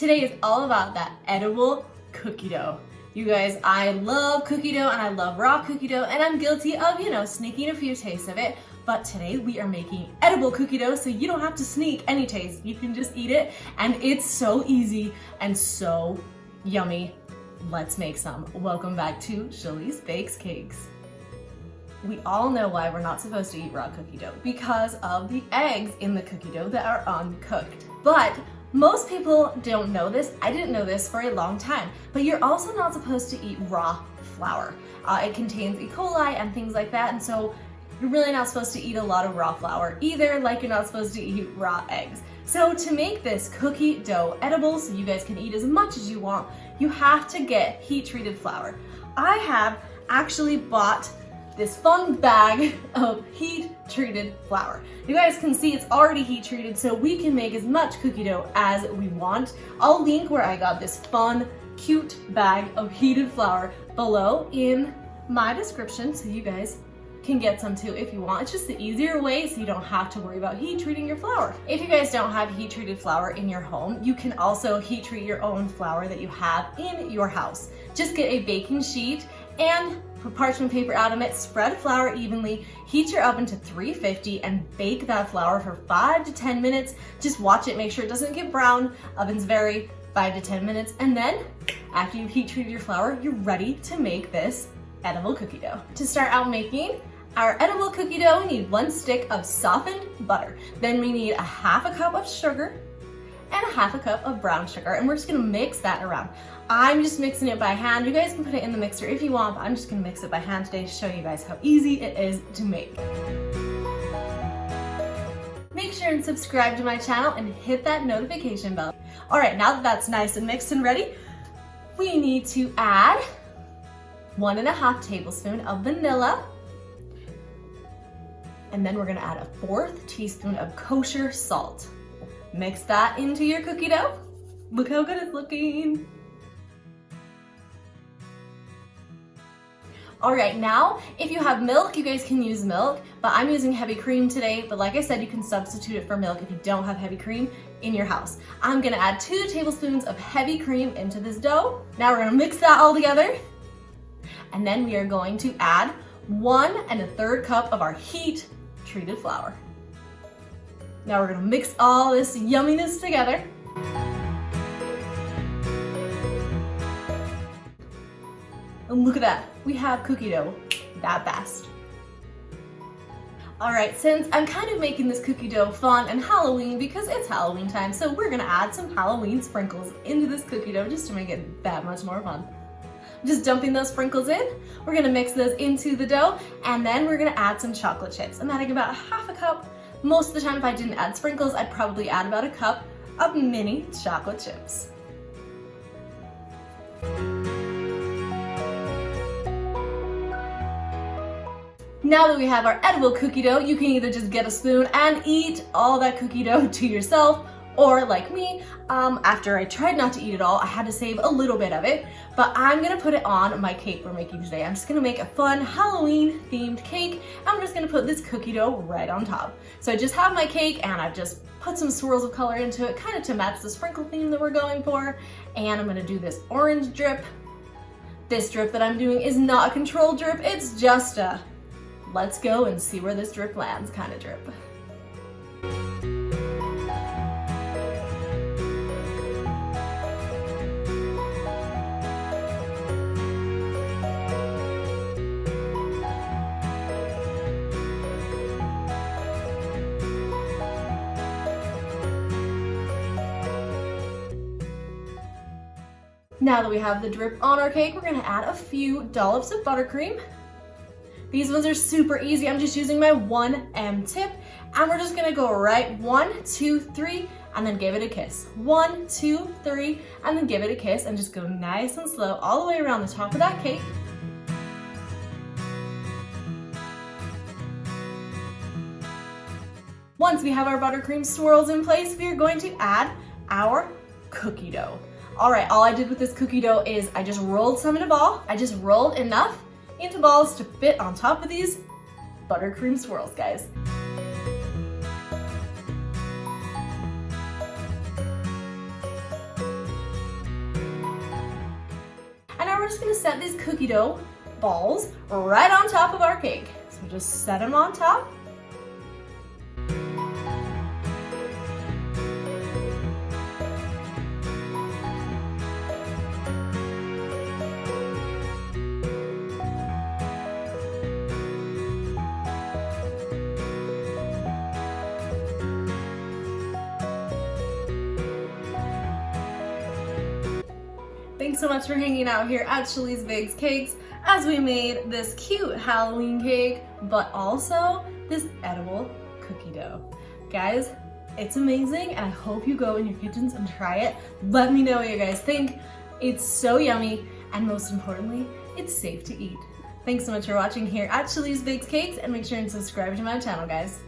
Today is all about that edible cookie dough. You guys, I love cookie dough and I love raw cookie dough, and I'm guilty of, sneaking a few tastes of it. But today we are making edible cookie dough, so you don't have to sneak any taste. You can just eat it, and it's so easy and so yummy. Let's make some. Welcome back to CHALEESE Bakes Cakes. We all know why we're not supposed to eat raw cookie dough, because of the eggs in the cookie dough that are uncooked. But most people don't know this. I didn't know this for a long time, but you're also not supposed to eat raw flour. It contains E. coli and things like that, and so you're really not supposed to eat a lot of raw flour either, like you're not supposed to eat raw eggs. So to make this cookie dough edible, so you guys can eat as much as you want, you have to get heat-treated flour. I have actually bought this fun bag of heat-treated flour. You guys can see it's already heat-treated, so we can make as much cookie dough as we want. I'll link where I got this fun, cute bag of heated flour below in my description, so you guys can get some too if you want. It's just the easier way, so you don't have to worry about heat treating your flour. If you guys don't have heat treated flour in your home, you can also heat treat your own flour that you have in your house. Just get a baking sheet and put parchment paper out on it, spread flour evenly, heat your oven to 350 and bake that flour for 5 to 10 minutes. Just watch it, make sure it doesn't get brown. Ovens vary, 5 to 10 minutes. And then after you've heat treated your flour, you're ready to make this edible cookie dough. To start out making our edible cookie dough, we need 1 stick of softened butter. Then we need a half a cup of sugar and a half a cup of brown sugar, and we're just gonna mix that around. I'm just mixing it by hand. You guys can put it in the mixer if you want, but I'm just gonna mix it by hand today to show you guys how easy it is to make. Make sure and subscribe to my channel and hit that notification bell. All right, now that that's nice and mixed and ready, we need to add 1.5 tablespoons of vanilla. And then we're gonna add a 1/4 teaspoon of kosher salt. Mix that into your cookie dough. Look how good it's looking. All right, now, if you have milk, you guys can use milk, but I'm using heavy cream today, but like I said, you can substitute it for milk if you don't have heavy cream in your house. I'm gonna add 2 tablespoons of heavy cream into this dough. Now we're gonna mix that all together. And then we are going to add 1 1/3 cup of our heat-treated flour. Now we're gonna mix all this yumminess together. And look at that, we have cookie dough that fast. All right, since I'm kind of making this cookie dough fun and Halloween because it's Halloween time, so we're gonna add some Halloween sprinkles into this cookie dough just to make it that much more fun. Just dumping those sprinkles in. We're gonna mix those into the dough, and then we're gonna add some chocolate chips. I'm adding about half a cup. Most of the time, if I didn't add sprinkles, I'd probably add about a cup of mini chocolate chips. Now that we have our edible cookie dough, you can either just get a spoon and eat all that cookie dough to yourself, or like me, after I tried not to eat it all, I had to save a little bit of it, but I'm gonna put it on my cake we're making today. I'm just gonna make a fun Halloween themed cake. I'm just gonna put this cookie dough right on top. So I just have my cake and I've just put some swirls of color into it, kind of to match the sprinkle theme that we're going for. And I'm gonna do this orange drip. This drip that I'm doing is not a controlled drip, it's just a let's go and see where this drip lands kind of drip. Now that we have the drip on our cake, we're gonna add a few dollops of buttercream. These ones are super easy. I'm just using my 1M tip, and we're just gonna go right 1, 2, 3, and then give it a kiss. 1, 2, 3, and then give it a kiss, and just go nice and slow all the way around the top of that cake. Once we have our buttercream swirls in place, we are going to add our cookie dough. All right, all I did with this cookie dough is I just rolled some in a ball. I just rolled enough into balls to fit on top of these buttercream swirls, guys. just gonna set these cookie dough balls right on top of our cake. So just set them on top. Thanks so much for hanging out here at CHALEESE Bakes Cakes as we made this cute Halloween cake, but also this edible cookie dough. Guys, it's amazing and I hope you go in your kitchens and try it. Let me know what you guys think. It's so yummy and most importantly, it's safe to eat. Thanks so much for watching here at CHALEESE Bakes Cakes and make sure and subscribe to my channel, guys.